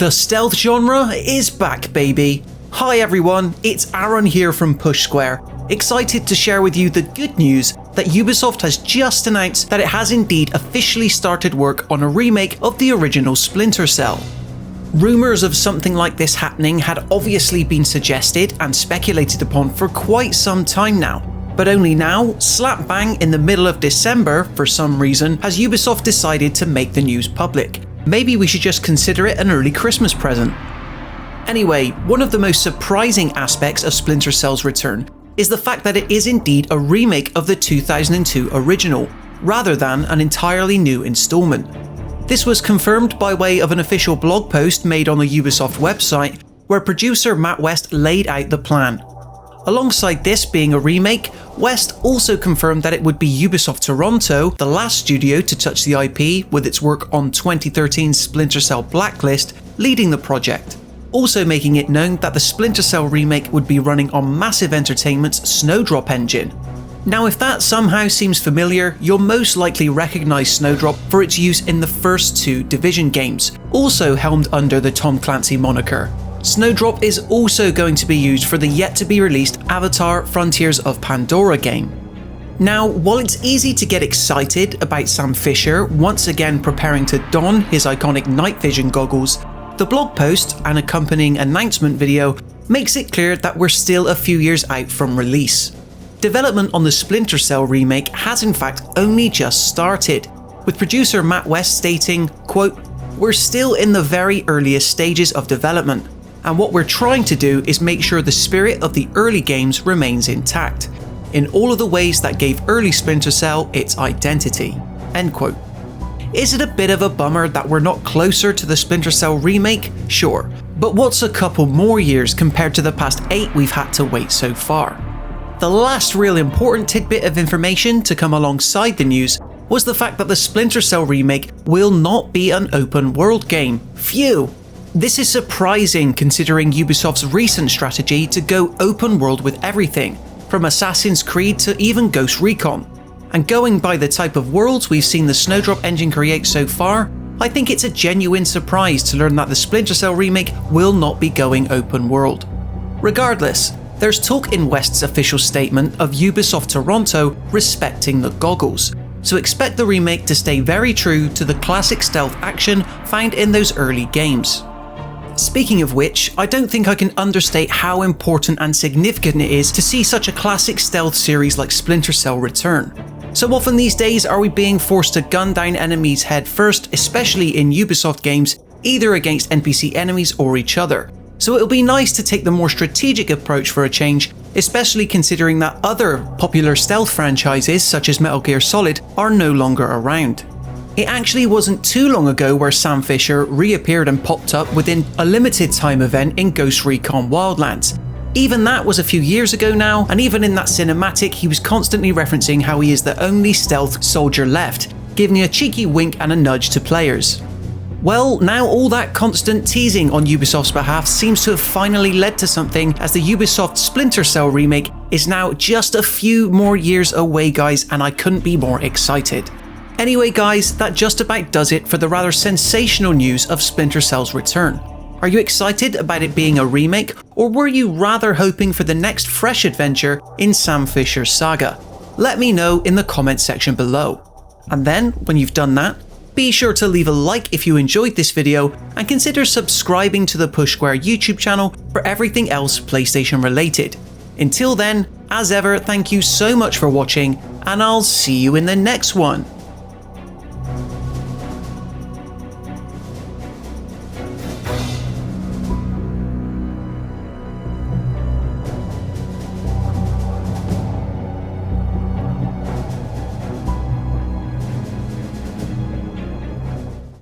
The stealth genre is back, baby. Hi everyone, it's Aaron here from Push Square, excited to share with you the good news that Ubisoft has just announced that it has indeed officially started work on a remake of the original Splinter Cell. Rumours of something like this happening had obviously been suggested and speculated upon for quite some time now, but only now, slap bang in the middle of December, for some reason, has Ubisoft decided to make the news public. Maybe we should just consider it an early Christmas present. Anyway, one of the most surprising aspects of Splinter Cell's return is the fact that it is indeed a remake of the 2002 original, rather than an entirely new installment. This was confirmed by way of an official blog post made on the Ubisoft website, where producer Matt West laid out the plan. Alongside this being a remake, West also confirmed that it would be Ubisoft Toronto, the last studio to touch the IP with its work on 2013's Splinter Cell Blacklist, leading the project, also making it known that the Splinter Cell remake would be running on Massive Entertainment's Snowdrop engine. Now if that somehow seems familiar, you'll most likely recognise Snowdrop for its use in the first two Division games, also helmed under the Tom Clancy moniker. Snowdrop is also going to be used for the yet-to-be-released Avatar Frontiers of Pandora game. Now, while it's easy to get excited about Sam Fisher once again preparing to don his iconic night vision goggles, the blog post and accompanying announcement video makes it clear that we're still a few years out from release. Development on the Splinter Cell remake has in fact only just started, with producer Matt West stating, quote, "We're still in the very earliest stages of development, and what we're trying to do is make sure the spirit of the early games remains intact, in all of the ways that gave early Splinter Cell its identity." End quote. Is it a bit of a bummer that we're not closer to the Splinter Cell remake? Sure, but what's a couple more years compared to the past 8 we've had to wait so far? The last real important tidbit of information to come alongside the news was the fact that the Splinter Cell remake will not be an open world game. Phew! This is surprising considering Ubisoft's recent strategy to go open world with everything, from Assassin's Creed to even Ghost Recon. And going by the type of worlds we've seen the Snowdrop engine create so far, I think it's a genuine surprise to learn that the Splinter Cell remake will not be going open world. Regardless, there's talk in West's official statement of Ubisoft Toronto respecting the goggles, so expect the remake to stay very true to the classic stealth action found in those early games. Speaking of which, I don't think I can understate how important and significant it is to see such a classic stealth series like Splinter Cell return. So often these days are we being forced to gun down enemies head first, especially in Ubisoft games, either against NPC enemies or each other. So it'll be nice to take the more strategic approach for a change, especially considering that other popular stealth franchises such as Metal Gear Solid are no longer around. It actually wasn't too long ago where Sam Fisher reappeared and popped up within a limited time event in Ghost Recon Wildlands. Even that was a few years ago now, and even in that cinematic he was constantly referencing how he is the only stealth soldier left, giving a cheeky wink and a nudge to players. Well, now all that constant teasing on Ubisoft's behalf seems to have finally led to something, as the Ubisoft Splinter Cell remake is now just a few more years away, guys, and I couldn't be more excited. Anyway guys, that just about does it for the rather sensational news of Splinter Cell's return. Are you excited about it being a remake, or were you rather hoping for the next fresh adventure in Sam Fisher's saga? Let me know in the comments section below. And then, when you've done that, be sure to leave a like if you enjoyed this video, and consider subscribing to the Push Square YouTube channel for everything else PlayStation related. Until then, as ever, thank you so much for watching, and I'll see you in the next one.